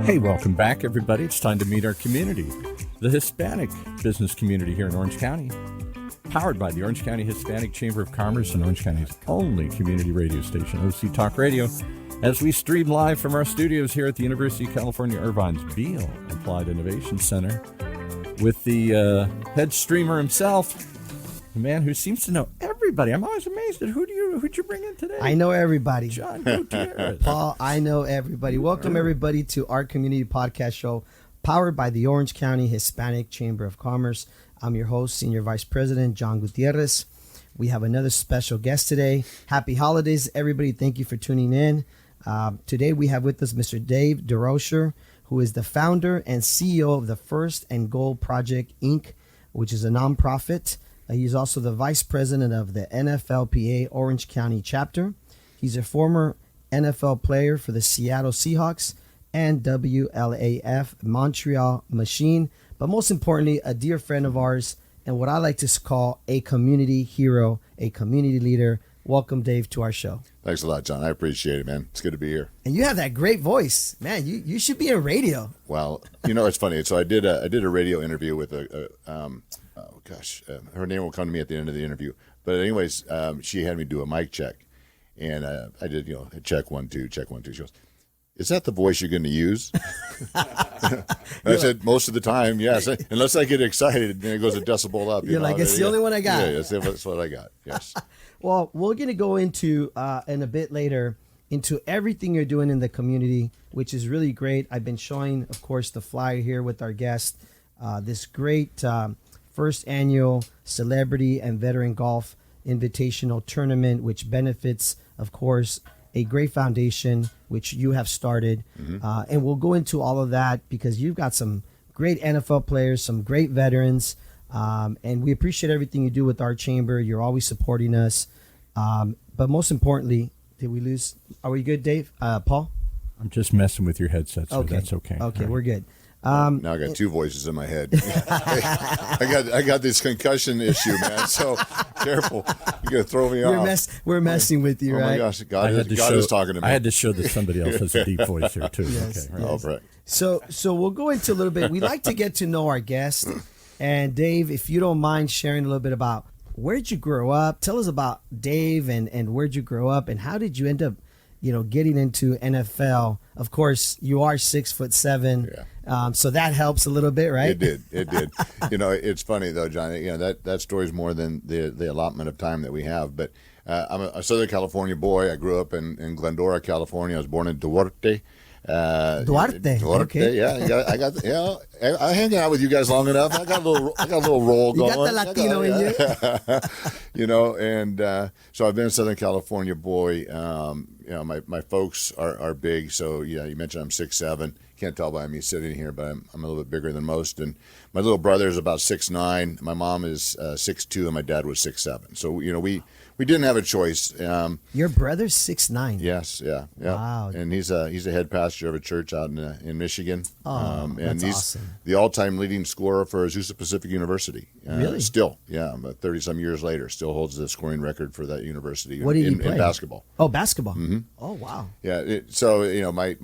Hey, welcome back, everybody. It's time to meet our community, the Hispanic business community here in Orange County, powered by the Orange County Hispanic Chamber of Commerce and Orange County's only community radio station, OC Talk Radio, as we stream live from our studios here at the University of California, Irvine's Beale Applied Innovation Center with the head streamer himself, the man who seems to know everybody. I'm always amazed at who'd you bring in today? I know everybody. John Gutierrez. Paul, I know everybody. Welcome everybody to our community podcast show powered by the Orange County Hispanic Chamber of Commerce. I'm your host, Senior Vice President John Gutierrez. We have another special guest today. Happy holidays, everybody. Thank you for tuning in. Today we have with us Mr. Dave DesRochers, who is the founder and CEO of the First and Goal Project, Inc., which is a nonprofit. He's also the vice president of the NFLPA Orange County chapter. He's a former NFL player for the Seattle Seahawks and WLAF Montreal Machine, but most importantly, a dear friend of ours and what I like to call a community hero, a community leader. Welcome, Dave, to our show. Thanks a lot, John. I appreciate it, man. It's good to be here. And you have that great voice, man. You should be in radio. Well, it's funny. So I did a radio interview with her name will come to me at the end of the interview. But anyways, she had me do a mic check, and I did, check 1 2, check 1 2. She goes, "Is that the voice you're going to use?" I said, "Most of the time, yes. Unless I get excited, then it goes a decibel up." You're like, "It's the only one I got." Yeah, that's what I got. Yes. Well, we're going to go into in a bit later into everything you're doing in the community, which is really great. I've been showing, of course, the flyer here with our guest, this great first annual Celebrity and Veteran Golf Invitational Tournament, which benefits, of course, a great foundation, which you have started. Mm-hmm. And we'll go into all of that because you've got some great NFL players, some great veterans, and we appreciate everything you do with our chamber. You're always supporting us. But most importantly, did we lose? Are we good, Dave? Paul? I'm just messing with your headset, so that's okay. Okay, right. We're good. Now I got two voices in my head. I got this concussion issue, man. So careful, you're gonna throw me off. We're messing with you, right? Oh my gosh, God is talking to me. I had to show that somebody else has a deep voice here too. Yes, okay, right. Oh, right. So we'll go into a little bit. We like to get to know our guests, and Dave, if you don't mind sharing a little bit about where'd you grow up? Tell us about Dave and where'd you grow up, and how did you end up, getting into NFL? Of course, you are 6'7". Yeah. So that helps a little bit, right? It did. It's funny though, John. That story's more than the allotment of time that we have. But I'm a Southern California boy. I grew up in Glendora, California. I was born in Duarte. Duarte. Okay. Yeah. I hang out with you guys long enough. I got a little roll going. You got the Latino in you. And so I've been a Southern California boy. My folks are big. So you mentioned I'm 6'7". Can't tell by me sitting here, but I'm a little bit bigger than most. And my little brother is about 6'9". My mom is 6'2", and my dad was 6'7". So we didn't have a choice. Your brother's 6'9". Yes, yeah. Wow. And he's a head pastor of a church out in Michigan. And he's awesome. The all-time leading scorer for Azusa Pacific University. Really? Still, about 30-some years later, still holds the scoring record for that university. What did he play? In basketball. Oh, basketball. Mm-hmm. Oh, wow. Yeah. My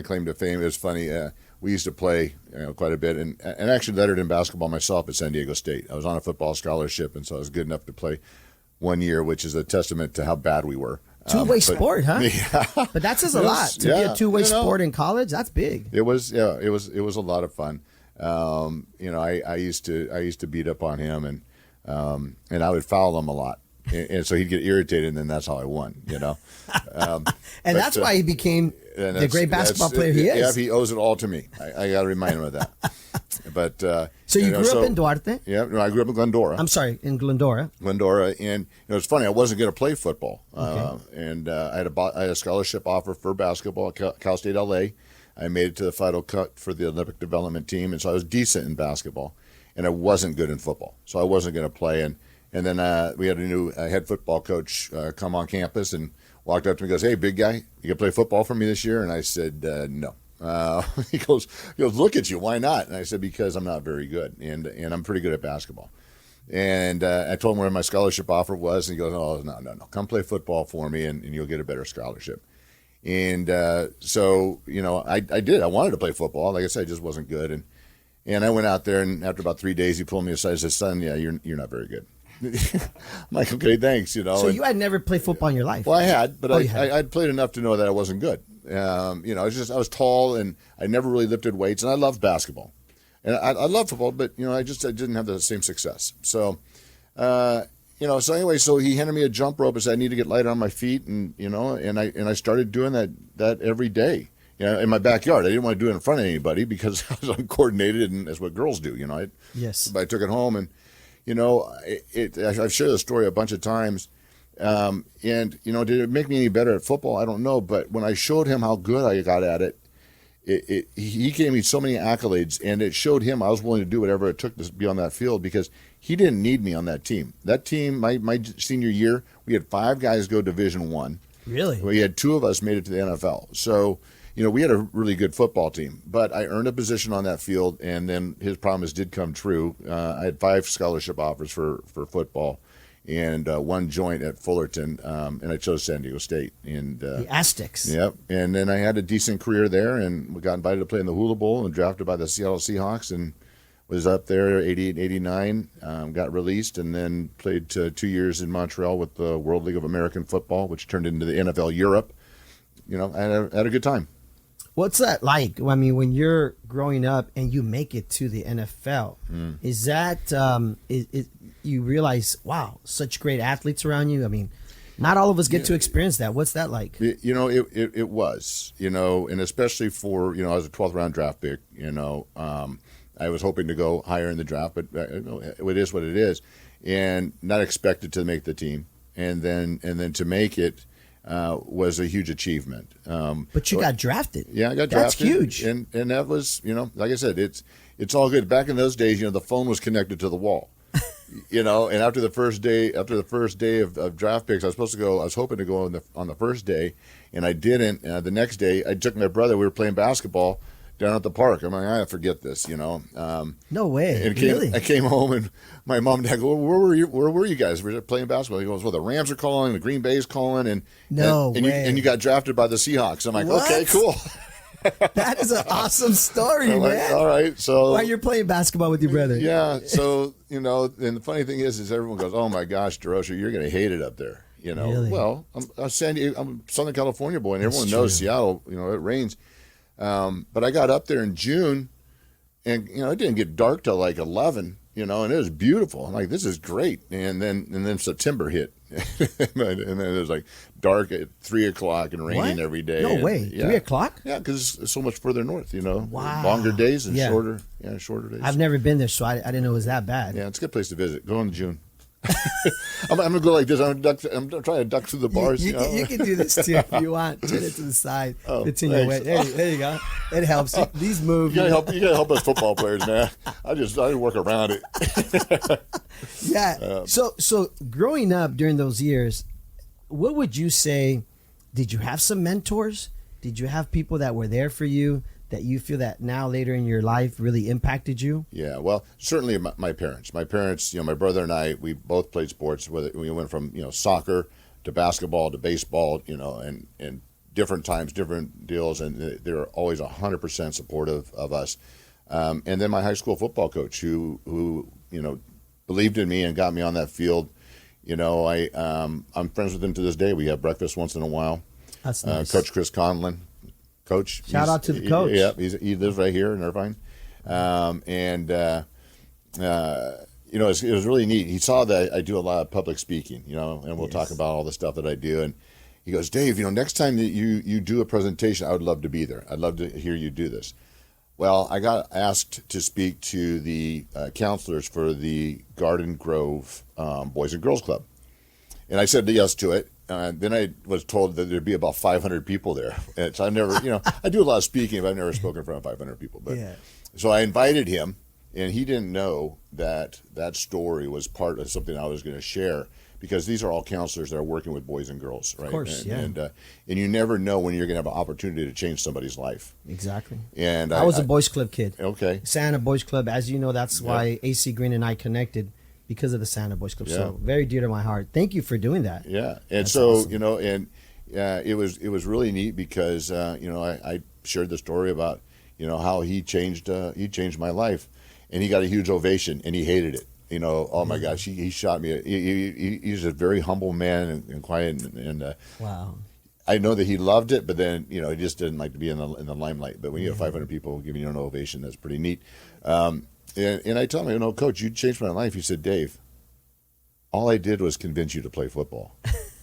claim to fame is funny. We used to play quite a bit, and actually lettered in basketball myself at San Diego State. I was on a football scholarship, and so I was good enough to play 1 year, which is a testament to how bad we were. Two-way sport, huh? Yeah. But that says a lot. To be a two-way sport in college, that's big. It was a lot of fun. I used to beat up on him, and I would foul him a lot. And so he'd get irritated, and then that's how I won, And that's why he became the great basketball player he is. Yeah, he owes it all to me. I got to remind him of that. But so you grew up in Duarte? Yeah, no, I grew up in Glendora. I'm sorry, in Glendora. And it's funny. I wasn't going to play football, and I had a scholarship offer for basketball at Cal State LA. I made it to the final cut for the Olympic development team, and so I was decent in basketball, and I wasn't good in football, so I wasn't going to play. And then we had a new head football coach come on campus and walked up to me and goes, "Hey, big guy, you going to play football for me this year?" And I said, "No." He goes, "Look at you, why not?" And I said, "Because I'm not very good, and I'm pretty good at basketball." And I told him where my scholarship offer was, and he goes, "Oh, no, come play football for me, and you'll get a better scholarship." And so, I did. I wanted to play football. Like I said, I just wasn't good. And I went out there, and after about 3 days, he pulled me aside and said, "Son, yeah, you're not very good." I'm like, "Okay, thanks." So you had never played football in your life? Well, I had, but I'd played enough to know that I wasn't good. I was tall, and I never really lifted weights, and I loved basketball, and I loved football, but I didn't have the same success. So, so anyway, so he handed me a jump rope and said I need to get lighter on my feet, and I started doing that every day. In my backyard. I didn't want to do it in front of anybody because I was uncoordinated, and that's what girls do. Yes. But I took it home, and I've shared the story a bunch of times. Did it make me any better at football? I don't know. But when I showed him how good I got at it, he gave me so many accolades, and it showed him I was willing to do whatever it took to be on that field because he didn't need me on that team. That team, my senior year, we had 5 guys go Division I. Really? We had 2 of us made it to the NFL. So, we had a really good football team, but I earned a position on that field, and then his promise did come true. I had 5 scholarship offers for football, and 1 joint at Fullerton, and I chose San Diego State. And the Aztecs. Yep. And then I had a decent career there, and we got invited to play in the Hula Bowl and drafted by the Seattle Seahawks, and was up there 88, 89, got released, and then played 2 years in Montreal with the World League of American Football, which turned into the NFL Europe. I had a good time. What's that like? I mean, when you're growing up and you make it to the NFL, is that you realize, wow, such great athletes around you? I mean, not all of us get to experience that. What's that like? It was, and especially for, I was a 12th round draft pick, I was hoping to go higher in the draft, but it is what it is, and not expected to make the team, and then to make it was a huge achievement. But you got drafted. Yeah, I got That's drafted. Huge. And that was, like I said, it's all good. Back in those days, the phone was connected to the wall. And after the first day of draft picks, I was hoping to go on the first day, and I didn't. The next day, I took my brother. We were playing basketball down at the park. I'm like, I forget this, No way. And really? I came home, and my mom and dad go, where were you guys? We were playing basketball. He goes, well, the Rams are calling, the Green Bay's calling, and you got drafted by the Seahawks. I'm like, What? Okay, cool. That is an awesome story, I'm man. like, all right, so While you're playing basketball with your brother. Yeah, so and the funny thing is everyone goes, oh my gosh, DesRochers, you're going to hate it up there. Really? Well, I'm a Southern California boy, and That's everyone true. knows Seattle. It rains. But I got up there in June, and it didn't get dark till like 11, and it was beautiful. I'm like, this is great. And then September hit, and then it was like dark at 3:00 and raining What? every day. No And, way. yeah. 3:00? Yeah, because it's so much further north. Wow. Longer days and Yeah. shorter days. I've never been there, so I didn't know it was that bad. Yeah, it's a good place to visit. Go in June. I'm gonna go like this. I'm trying to duck through the bars. You can do this too if you want. Turn it to the side. Oh, It's in your way. thanks. There you go. It helps. These move. You gotta help us football players, man. I work around it. Yeah. So growing up during those years, what would you say? Did you have some mentors? Did you have people that were there for you that you feel that now later in your life really impacted you? Yeah, well, certainly my parents. My parents, my brother and I, we both played sports. Whether we went from soccer to basketball to baseball, and different times, different deals, and they were always 100% supportive of us. And then my high school football coach, who believed in me and got me on that field. I'm friends with him to this day. We have breakfast once in a while. That's nice. Coach Chris Conlon. Coach. Shout out to the coach. He lives right here in Irvine. It was really neat. He saw that I do a lot of public speaking, and we'll talk about all the stuff that I do. And he goes, Dave, next time that you do a presentation, I would love to be there. I'd love to hear you do this. Well, I got asked to speak to the counselors for the Garden Grove Boys and Girls Club. And I said yes to it. Then I was told that there'd be about 500 people there. And so I never, I do a lot of speaking, but I've never spoken in front of 500 people. But So I invited him, and he didn't know that story was part of something I was going to share, because these are all counselors that are working with boys and girls, right? Of course, and you never know when you're going to have an opportunity to change somebody's life. Exactly. And I was a Boys Club kid. Okay. Santa Boys Club, as you know, that's why AC Green and I connected, because of the Santa Boys Club. Yeah. So very dear to my heart. Thank you for doing that. Yeah, and That's so awesome. Yeah, it was really neat because I shared the story about how he changed my life, and he got a huge ovation, and he hated it. Oh my gosh, he shot me. He's a very humble man and quiet, and Wow. I know that he loved it, but then he just didn't like to be in the limelight. But when you have 500 people giving you an ovation, that's pretty neat. And I told him, Coach, you changed my life. He said, Dave, all I did was convince you to play football.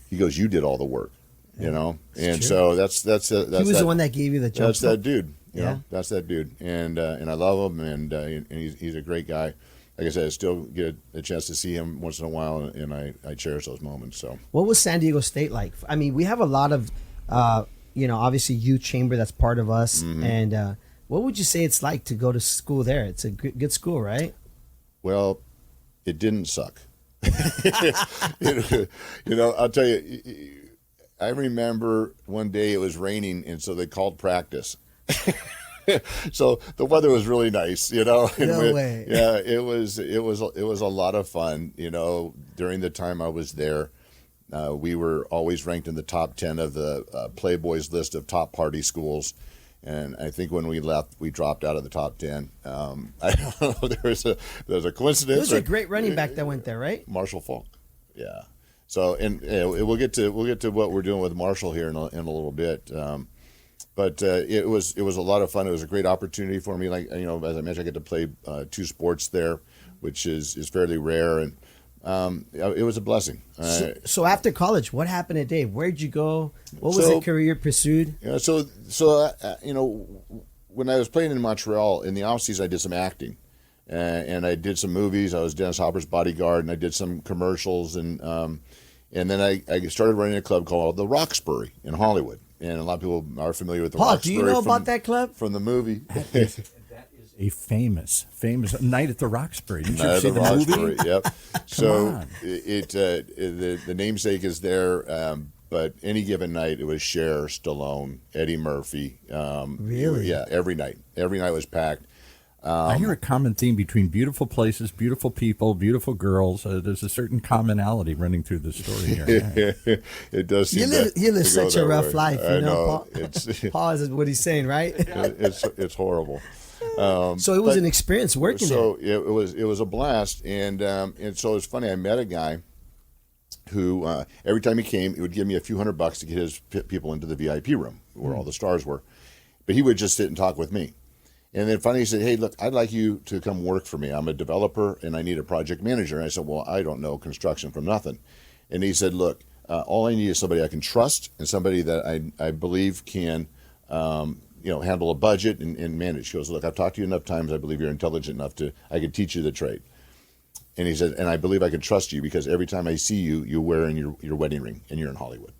He goes, you did all the work. And true. so that's He was the one that gave you the jump. That's that dude. Yeah. That's that dude, and I love him, and he's a great guy. Like I said, I still get a chance to see him once in a while, and I cherish those moments. So, what was San Diego State like? I mean, we have a lot of, obviously youth chamber that's part of us, and what would you say it's like to go to school there? It's a good school, right? Well, it didn't suck. I'll tell you. I remember one day it was raining, and so they called practice. So the weather was really nice, No way. Yeah, it was a lot of fun. During the time I was there, we were always ranked in the top 10 of the Playboy's list of top party schools. And I think when we left, we dropped out of the top 10. I don't know. There's a coincidence. There was a great running back that went there, right? Marshall Faulk. Yeah. So, and we'll get to what we're doing with Marshall here in a little bit. But it was a lot of fun. It was a great opportunity for me. Like as I mentioned, I get to play 2 sports there, which is fairly rare, and it was a blessing. So after college, what happened to Dave? Where'd you go? What was the career pursued? When I was playing in Montreal in the off season, I did some acting. And I did some movies. I was Dennis Hopper's bodyguard, and I did some commercials, and then I started running a club called the Roxbury in Hollywood. And a lot of people are familiar with the Paul, Roxbury. do you know about that club? From the movie? That is a famous Night at the Roxbury. Didn't you Night see at the the Roxbury, movie? yep. So on. the namesake is there, but any given night it was Cher, Stallone, Eddie Murphy. Really? Yeah, every night. Every night was packed. I hear a common theme between beautiful places, beautiful people, beautiful girls. There's a certain commonality running through the story here. It does seem You live such a rough life, I know. Paul. Paul is what he's saying, right? It's horrible. So it was an experience working there. So it was a blast, and so it's funny. I met a guy who every time he came, he would give me a few $100 to get his people into the VIP room where all the stars were, but he would just sit and talk with me. And then finally he said, hey, look, I'd like you to come work for me. I'm a developer, and I need a project manager. And I said, well, I don't know construction from nothing. And he said, look, all I need is somebody I can trust and somebody that I believe can handle a budget and manage. He goes, look, I've talked to you enough times. I believe you're intelligent enough I could teach you the trade. And he said, and I believe I can trust you because every time I see you, you're wearing your wedding ring and you're in Hollywood.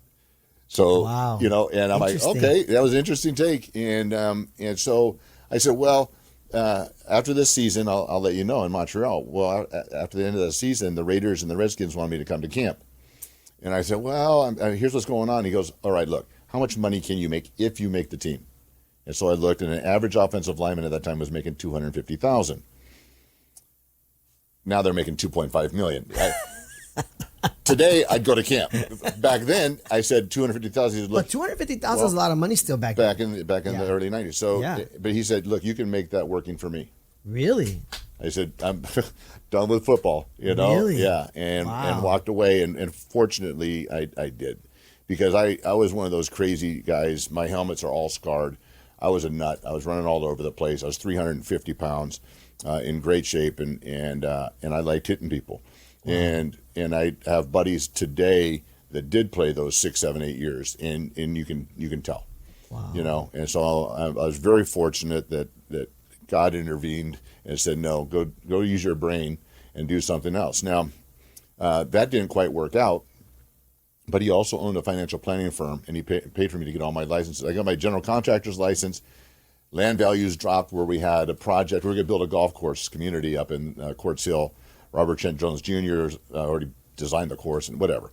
So, wow. And I'm like, okay, that was an interesting take. And so I said, well, after this season, I'll let you know in Montreal. Well, after the end of the season, the Raiders and the Redskins wanted me to come to camp. And I said, well, here's what's going on. He goes, all right, look, how much money can you make if you make the team? And so I looked, and an average offensive lineman at that time was making $250,000. Now they're making $2.5 million. Today, I'd go to camp. Back then, I said $250,000. But $250,000 is a lot of money still back then. Back in the early 90s. So, but he said, look, you can make that working for me. Really? I said, I'm done with football, Really? Yeah, and walked away. And fortunately, I did. Because I was one of those crazy guys. My helmets are all scarred. I was a nut. I was running all over the place. I was 350 pounds, in great shape, and I liked hitting people. Wow. And I have buddies today that did play those 6, 7, 8 years, and you can tell. Wow. And so I was very fortunate that God intervened and said, no, go use your brain and do something else. Now, that didn't quite work out, but he also owned a financial planning firm, and he paid for me to get all my licenses. I got my general contractor's license. Land values dropped where we had a project. We were going to build a golf course community up in Quartz Hill. Robert Trent Jones Jr. Already designed the course and whatever.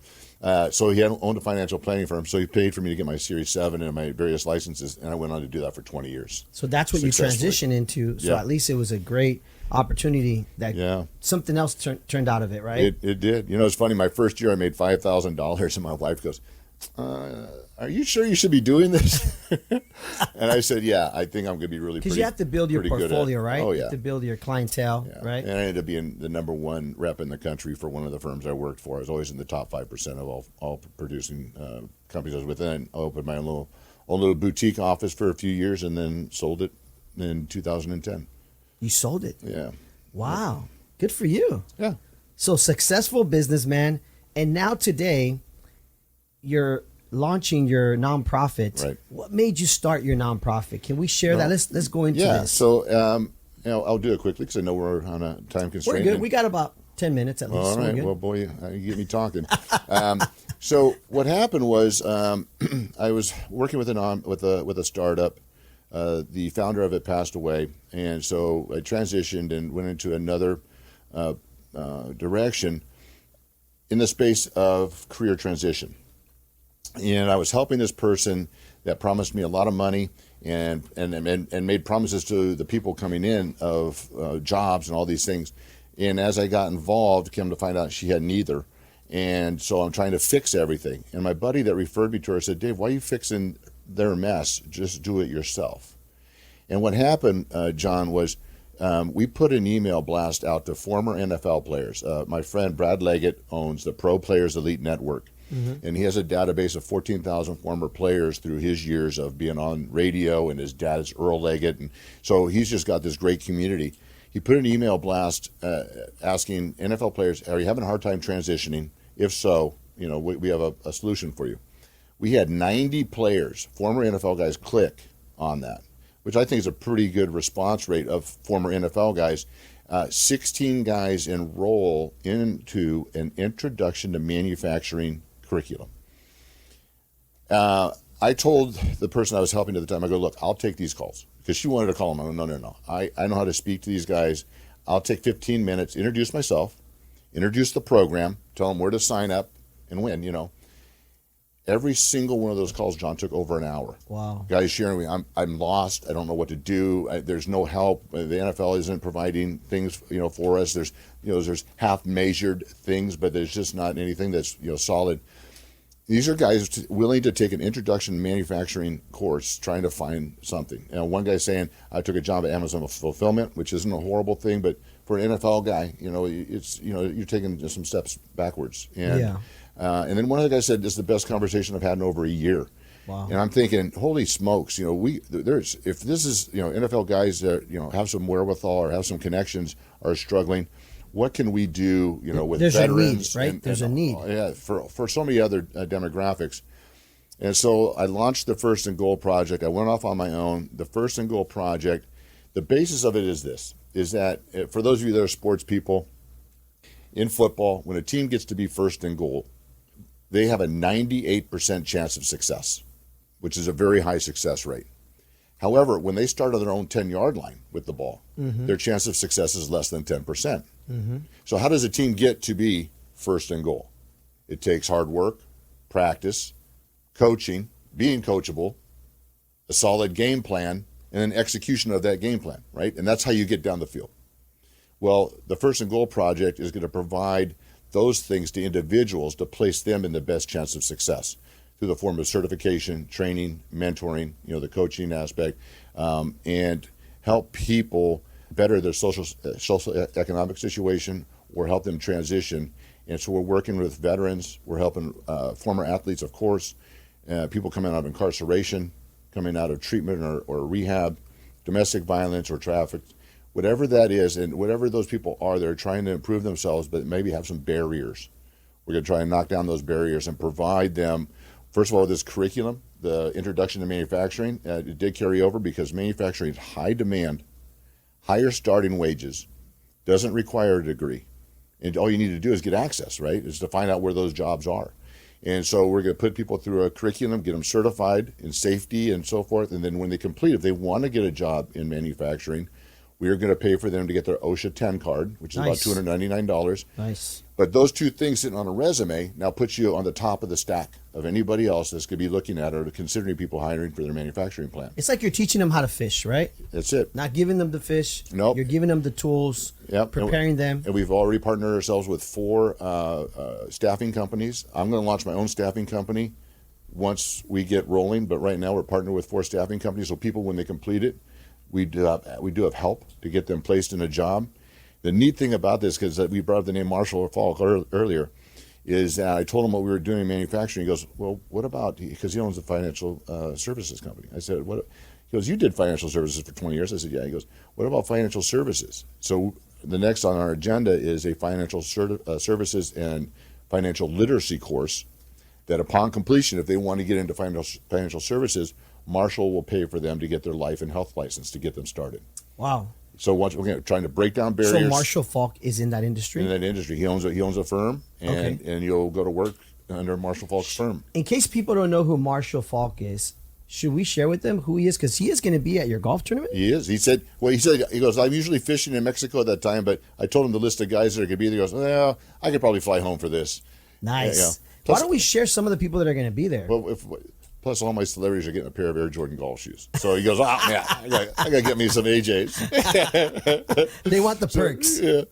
So he owned a financial planning firm, so he paid for me to get my Series 7 and my various licenses, and I went on to do that for 20 years. So that's what you transitioned into. So at least it was a great opportunity that something else turned out of it, right? It did. It's funny. My first year I made $5,000, and my wife goes, are are you sure you should be doing this? And I said, yeah, I think I'm going to be really Because you have to build your portfolio, right? Oh, yeah. You have to build your clientele, Yeah. right? And I ended up being the #1 rep in the country for one of the firms I worked for. I was always in the top 5% of all producing companies I was within. I opened my own little boutique office for a few years and then sold it in 2010. You sold it. Yeah. Wow. Good for you. Yeah. So successful businessman. And now today, you're launching your nonprofit. Right. What made you start your nonprofit? Can we share that? Let's go into Yeah. this. So, I'll do it quickly because I know we're on a time constraint. We're good. We got about 10 minutes at least. All right. We're good. Well, boy, you get me talking. So what happened was I was working with a startup. The founder of it passed away, and so I transitioned and went into another direction in the space of career transition. And I was helping this person that promised me a lot of money and made promises to the people coming in of jobs and all these things. And as I got involved, came to find out she had neither. And so I'm trying to fix everything. And my buddy that referred me to her said, Dave, why are you fixing their mess? Just do it yourself. And what happened, John, was we put an email blast out to former NFL players. My friend Brad Leggett owns the Pro Players Elite Network. Mm-hmm. And he has a database of 14,000 former players through his years of being on radio, and his dad is Earl Leggett. And so he's just got this great community. He put an email blast asking NFL players, are you having a hard time transitioning? If so, we have a solution for you. We had 90 players, former NFL guys, click on that, which I think is a pretty good response rate of former NFL guys. 16 guys enroll into an introduction to manufacturing curriculum. I told the person I was helping at the time, I go, look, I'll take these calls. Because she wanted to call them. I go, no. I know how to speak to these guys. I'll take 15 minutes, introduce myself, introduce the program, tell them where to sign up and when, Every single one of those calls, John, took over an hour. Wow. Guys sharing with me, I'm lost. I don't know what to do. There's no help. The NFL isn't providing things, for us. There's half-measured things, but there's just not anything that's, solid. These are guys willing to take an introduction to manufacturing course, trying to find something. One guy saying, I took a job at Amazon fulfillment, which isn't a horrible thing, but for an NFL guy, it's you're taking some steps backwards. And then one of the guys said, this is the best conversation I've had in over a year. Wow. And I'm thinking, holy smokes, if this is, NFL guys that, have some wherewithal or have some connections are struggling, what can we do, with There's veterans? A need, right? There's a need. Yeah, for so many other demographics. And so I launched the First and Goal project. I went off on my own. The First and Goal project, the basis of it is this, is that for those of you that are sports people, in football, when a team gets to be first and goal, they have a 98% chance of success, which is a very high success rate. However, when they start on their own 10-yard line with the ball, their chance of success is less than 10%. Mm-hmm. So how does a team get to be first and goal? It takes hard work, practice, coaching, being coachable, a solid game plan, and then execution of that game plan, right? And that's how you get down the field. Well, the First and Goal project is going to provide those things to individuals to place them in the best chance of success through the form of certification, training, mentoring, the coaching aspect, and help people better their social economic situation or help them transition. And so we're working with veterans. We're helping former athletes, of course, people coming out of incarceration, coming out of treatment or rehab, domestic violence or traffic, whatever that is, and whatever those people are, they're trying to improve themselves, but maybe have some barriers. We're going to try and knock down those barriers and provide them, first of all, this curriculum, the introduction to manufacturing. It did carry over because manufacturing is high demand, higher starting wages, doesn't require a degree. And all you need to do is get access, right? Is to find out where those jobs are. And so we're going to put people through a curriculum, get them certified in safety and so forth. And then when they complete, if they want to get a job in manufacturing, we are going to pay for them to get their OSHA 10 card, which is Nice. about $299. Nice. But those two things sitting on a resume now puts you on the top of the stack of anybody else that's going to be looking at or considering people hiring for their manufacturing plant. It's like you're teaching them how to fish, right? That's it. Not giving them the fish. Nope. You're giving them the tools, Yep. preparing them. And we've already partnered ourselves with 4 staffing companies. I'm going to launch my own staffing company once we get rolling. But right now we're partnered with 4 staffing companies, so people, when they complete it, we do have help to get them placed in a job. The neat thing about this, because we brought up the name Marshall or Faulk earlier, is that I told him what we were doing in manufacturing. He goes, well, what about, because he owns a financial services company. I said, what? He goes, you did financial services for 20 years. I said, yeah. He goes, what about financial services? So the next on our agenda is a financial services and financial literacy course that upon completion, if they want to get into financial services, Marshall will pay for them to get their life and health license to get them started. Wow. So once we're trying to break down barriers. So Marshall Faulk is in that industry? In that industry. He owns a firm, and you'll go to work under Marshall Faulk's firm. In case people don't know who Marshall Faulk is, should we share with them who he is? Because he is going to be at your golf tournament? He is. He goes, I'm usually fishing in Mexico at that time, but I told him the list of guys that could be there. He goes, well, I could probably fly home for this. Nice. Yeah. Why don't we share some of the people that are going to be there? Well, plus, all my celebrities are getting a pair of Air Jordan golf shoes. So he goes, yeah, I got to get me some AJs. They want the perks. Yeah.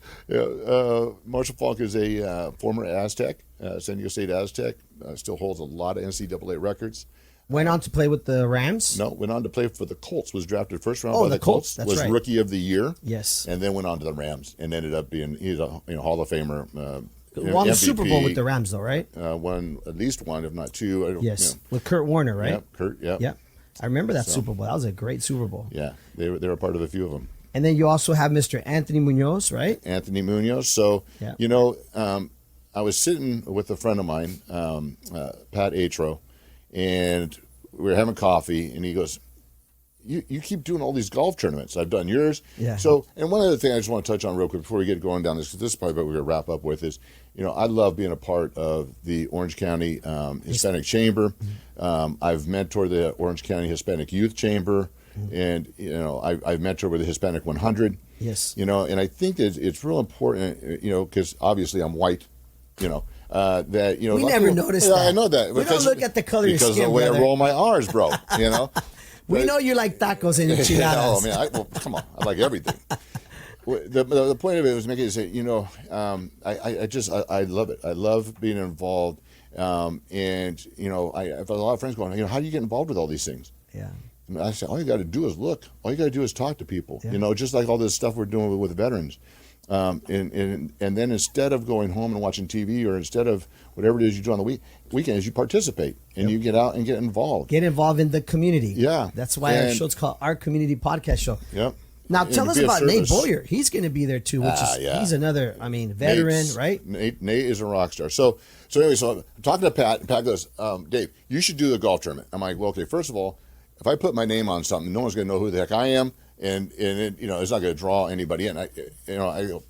Marshall Faulk is a former Aztec, San Diego State Aztec, still holds a lot of NCAA records. Went on to play with the Rams? No, went on to play for the Colts, was drafted first round by the the Colts, That's was right. Rookie of the Year. Yes. And then went on to the Rams and ended up being, he's a Hall of Famer. Won the MVP, Super Bowl with the Rams, though, right? Won at least one, if not two. Yes, with Kurt Warner, right? Yep, Kurt, yep. Yep. I remember that Super Bowl. That was a great Super Bowl. Yeah, they were a part of a few of them. And then you also have Mr. Anthony Munoz, right? Anthony Munoz. So, yeah. I was sitting with a friend of mine, Pat Atro, and we were having coffee, and he goes, You keep doing all these golf tournaments. I've done yours. Yeah. So, and one other thing I just want to touch on real quick before we get going down this, because this is probably what we're going to wrap up with, is, I love being a part of the Orange County Hispanic Chamber. I've mentored the Orange County Hispanic Youth Chamber, and, I've mentored with the Hispanic 100. Yes. And I think that it's real important, because obviously I'm white, that, We never noticed that. I know that. We don't look at the color of your skin, because of the way brother. I roll my R's, bro, We know you like tacos and enchiladas. well, come on. I like everything. The point of it was making it say, I love it. I love being involved. I have a lot of friends going, how do you get involved with all these things? Yeah. And I say, all you got to do is look. All you got to do is talk to people. Yeah. Just like all this stuff we're doing with veterans. And then instead of going home and watching TV, or instead of whatever it is you do on the weekends, you participate and you get out and get involved. Get involved in the community. Yeah. That's why our show's called Our Community Podcast Show. Yep. Now, And tell us be of about Nate service. Boyer. He's going to be there too, which is he's another, veteran, right? Nate is a rock star. So anyway, I'm talking to Pat, and Pat goes, Dave, you should do the golf tournament. I'm like, well, okay, first of all, if I put my name on something, no one's going to know who the heck I am, and it, it's not going to draw anybody in. I go,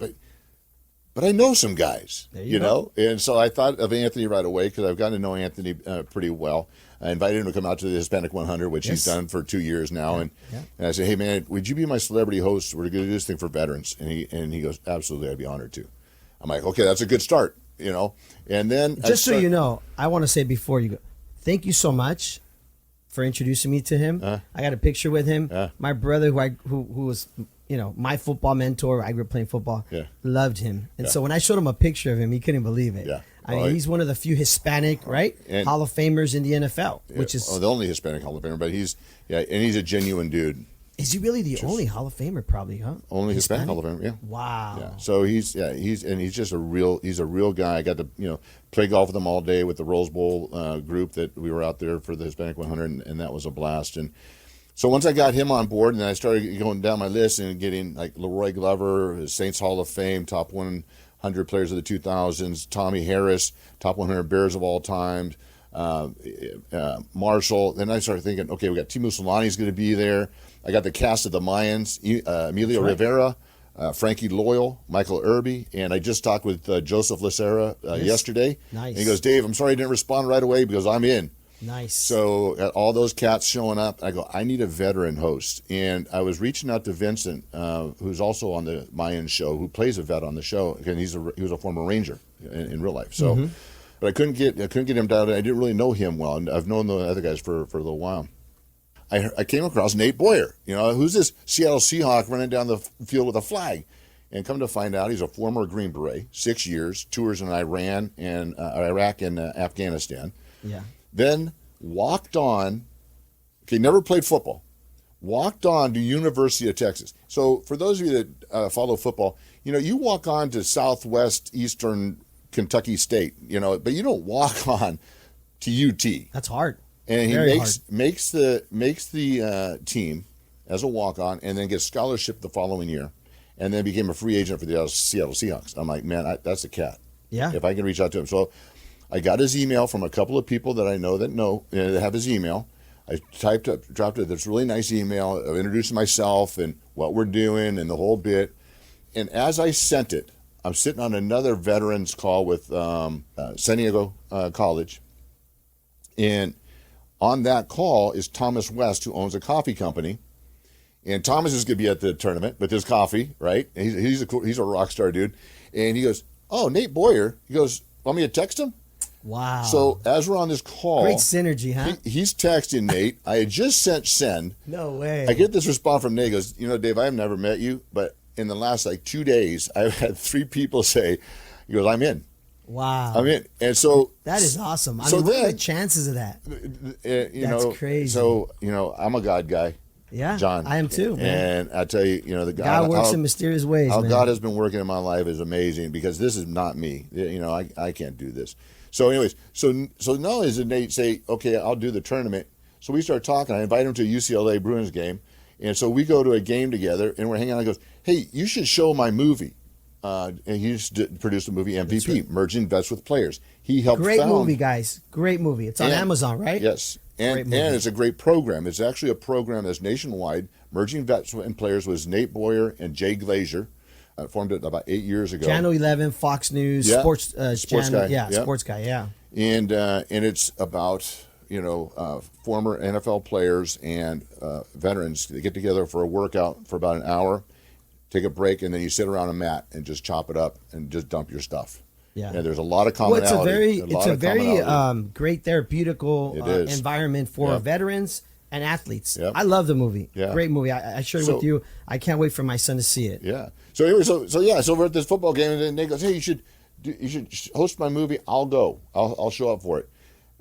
but I know some guys, go. And so I thought of Anthony right away, because I've gotten to know Anthony pretty well. I invited him to come out to the Hispanic 100, which he's done for 2 years now. And I said, hey, man, would you be my celebrity host? We're going to do this thing for veterans. And he goes, absolutely, I'd be honored to. I'm like, okay, that's a good start, And then Just so you know, I want to say before you go, thank you so much for introducing me to him. I got a picture with him. My brother, who was my football mentor, I grew up playing football, loved him. And so when I showed him a picture of him, he couldn't believe it. Yeah. He's one of the few Hispanic, Hall of Famers in the NFL, which is the only Hispanic Hall of Famer. But he's a genuine dude. Is he really the only Hall of Famer? Probably, huh? Only Hispanic Hall of Famer. Yeah. Wow. Yeah. So he's just a real guy. I got to play golf with him all day with the Rose Bowl group that we were out there for the Hispanic 100, and that was a blast. And so once I got him on board, and I started going down my list and getting like Leroy Glover, Saints Hall of Fame, top 100 players of the 2000s, Tommy Harris, top 100 Bears of all time, Marshall. Then I started thinking, okay, we got Timo Solani's going to be there. I got the cast of the Mayans, Emilio Rivera, Frankie Loyal, Michael Irby, and I just talked with Joseph Lacera yesterday. Nice. And he goes, Dave, I'm sorry I didn't respond right away because I'm in. Nice. So all those cats showing up, I go, I need a veteran host. And I was reaching out to Vincent, who's also on the Mayan show, who plays a vet on the show, and he was a former Ranger in real life. So, but I couldn't get him down. I didn't really know him well, and I've known the other guys for a little while. I came across Nate Boyer. Who's this Seattle Seahawk running down the field with a flag? And come to find out, he's a former Green Beret, 6 years, tours in Iraq and Afghanistan. Yeah. Then walked on, okay, never played football, walked on to University of Texas. So for those of you that follow football, you walk on to Southwest Eastern Kentucky State, but you don't walk on to UT. That's hard. And he Very makes the team as a walk-on, and then gets scholarship the following year, and then became a free agent for the Seattle Seahawks. I'm like, man, that's a cat. Yeah. If I can reach out to him. So I got his email from a couple of people that I know that have his email. I dropped it. This really nice email of introducing myself and what we're doing and the whole bit. And as I sent it, I'm sitting on another veterans call with San Diego College. And on that call is Thomas West, who owns a coffee company. And Thomas is going to be at the tournament with his coffee, right? And he's a rock star dude. And he goes, oh, Nate Boyer. He goes, want me to text him? Wow. So as we're on this call. Great synergy, huh? He's texting Nate. I had just sent send. No way. I get this response from Nate. He goes, Dave, I've never met you, but in the last 2 days, I've had 3 people say, he goes, I'm in. Wow. I'm in. And so. That is awesome. What are the chances of that? That's crazy. So, I'm a God guy. Yeah, John. I am too, man. And I tell you, the God works in mysterious ways. How man. God has been working in my life is amazing, because this is not me. I can't do this. So, anyways, so not only did Nate say, okay, I'll do the tournament. So we start talking. I invite him to a UCLA Bruins game, and so we go to a game together, and we're hanging out. He goes, hey, you should show my movie. And he produced a movie, MVP, right. Merging Vets with Players. He helped. Great movie, guys. Great movie. It's on Amazon, right? Yes. And it's a great program. It's actually a program that's nationwide. Merging Vets and Players was Nate Boyer and Jay Glazer. Formed it about 8 years ago. Channel 11, Fox News, Sports Channel. Guy. Sports Guy, yeah. And it's about, former NFL players and veterans. They get together for a workout for about an hour, take a break, and then you sit around a mat and just chop it up and just dump your stuff. Yeah, and there's a lot of commonality. It's a very great therapeutical environment for veterans and athletes. Yep. I love the movie. Yeah. Great movie. I shared it with you. I can't wait for my son to see it. Yeah. So anyway, so we're at this football game, and then Nate goes, "Hey, you should host my movie. I'll go. I'll show up for it."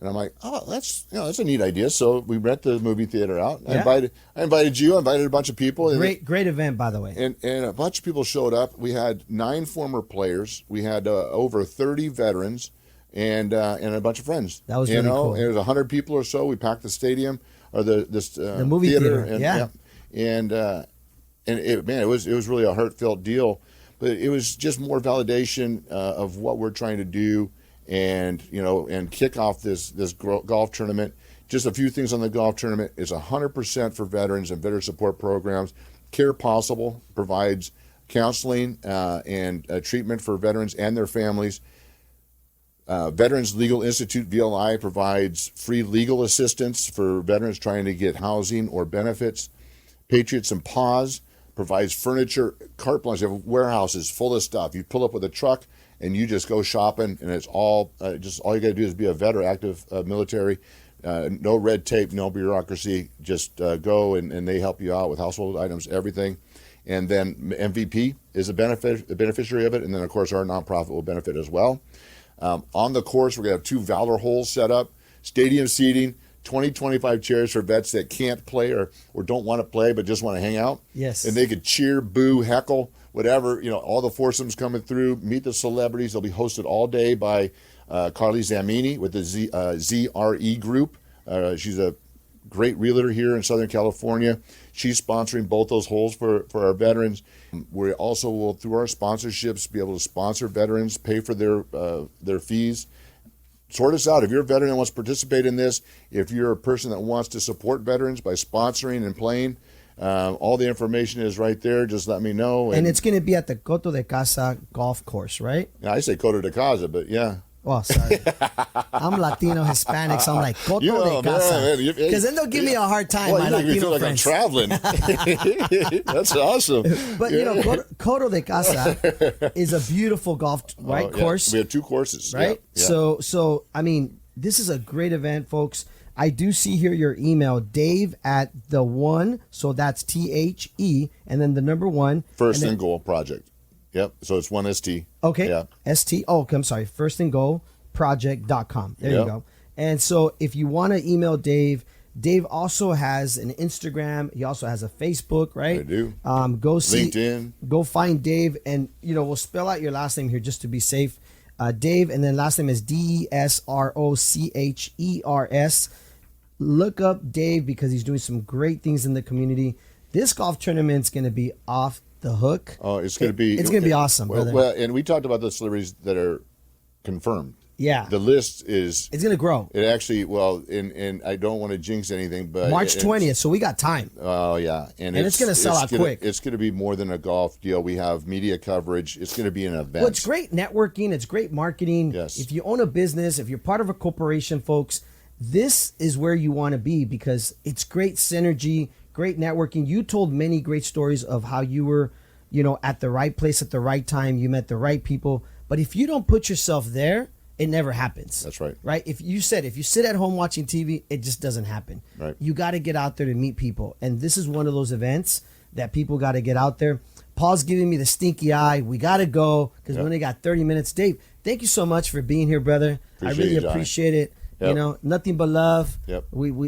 And I'm like, "Oh, that's a neat idea." So we rent the movie theater out. Yeah. I invited you. I invited a bunch of people. Great event, by the way. And a bunch of people showed up. We had 9 former players. We had over 30 veterans, and a bunch of friends. That was really cool. And it was 100 people or so. We packed the stadium or the movie theater. And it was really a heartfelt deal, but it was just more validation of what we're trying to do, and kick off this golf tournament. Just a few things on the golf tournament. It's 100% for veterans and veteran support programs. Care Possible provides counseling and treatment for veterans and their families. Veterans Legal Institute, VLI, provides free legal assistance for veterans trying to get housing or benefits. Patriots and Paws provides furniture, carte blanche. You have warehouses full of stuff. You pull up with a truck and you just go shopping, and it's all you got to do is be a vet or active military. No red tape, no bureaucracy. Just go and they help you out with household items, everything. And then MVP is a beneficiary of it, and then of course our nonprofit will benefit as well. On the course, we're going to have 2 Valor holes set up, stadium seating, 20-25 chairs for vets that can't play or don't want to play but just want to hang out. Yes. And they could cheer, boo, heckle, whatever. All the foursomes coming through, meet the celebrities. They'll be hosted all day by Carly Zammini with the ZRE Group. She's a great realtor here in Southern California. She's sponsoring both those holes for our veterans. We also will, through our sponsorships, be able to sponsor veterans, pay for their fees. Sort us out. If you're a veteran that wants to participate in this, if you're a person that wants to support veterans by sponsoring and playing, all the information is right there. Just let me know. And it's going to be at the Coto de Casa golf course, right? Yeah, I say Coto de Casa, but yeah. Oh, sorry. I'm Latino, Hispanic, so I'm like, Coto de Casa. Because then they'll give me a hard time, my Latino friends. Like I'm traveling. That's awesome. But, Coto de Casa is a beautiful golf course. We have 2 courses. Right? Yeah. So, I mean, this is a great event, folks. I do see here your email, Dave at the one, so that's THE, and then the number 1. First and Goal Project. Yep. So it's 1ST. Okay. Yeah. ST. Oh, okay, I'm sorry. Firstandgoalproject.com. There you go. And so if you want to email Dave, Dave also has an Instagram. He also has a Facebook, right? I do. Go see LinkedIn. Go find Dave, and we'll spell out your last name here just to be safe. Dave, and then last name is DesRochers. Look up Dave because he's doing some great things in the community. This golf tournament's going to be off the hook. Oh, it's going to be. It's going to be awesome, brother. Well, and we talked about the celebrities that are confirmed. Yeah. The list is. It's going to grow. It actually, and I don't want to jinx anything, but March 20th, so we got time. Oh yeah, and it's going to sell out quick. It's going to be more than a golf deal. We have media coverage. It's going to be an event. Well, it's great networking. It's great marketing. Yes. If you own a business, if you're part of a corporation, folks, this is where you want to be because it's great synergy, great networking. You told many great stories of how you were, at the right place at the right time. You met the right people. But if you don't put yourself there, it never happens. That's right. Right? If you sit at home watching TV, it just doesn't happen. Right. You got to get out there to meet people. And this is one of those events that people got to get out there. Paul's giving me the stinky eye. We got to go because we only got 30 minutes. Dave, thank you so much for being here, brother. I really appreciate it. Yep. Nothing but love. Yep.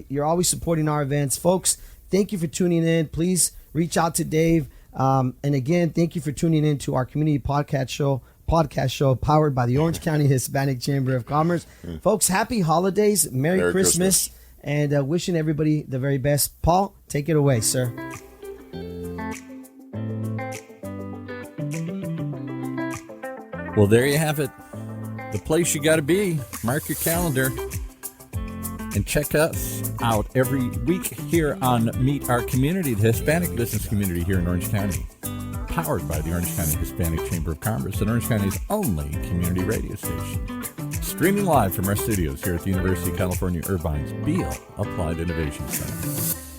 You're always supporting our events. Folks, thank you for tuning in. Please reach out to Dave. And again, thank you for tuning in to our community podcast show powered by the Orange County Hispanic Chamber of Commerce. Folks, happy holidays. Merry Christmas. And wishing everybody the very best. Paul, take it away, sir. Well, there you have it. The place you got to be. Mark your calendar. And check us out every week here on Meet Our Community, the Hispanic business community here in Orange County. Powered by the Orange County Hispanic Chamber of Commerce and Orange County's only community radio station. Streaming live from our studios here at the University of California, Irvine's Beale Applied Innovation Center.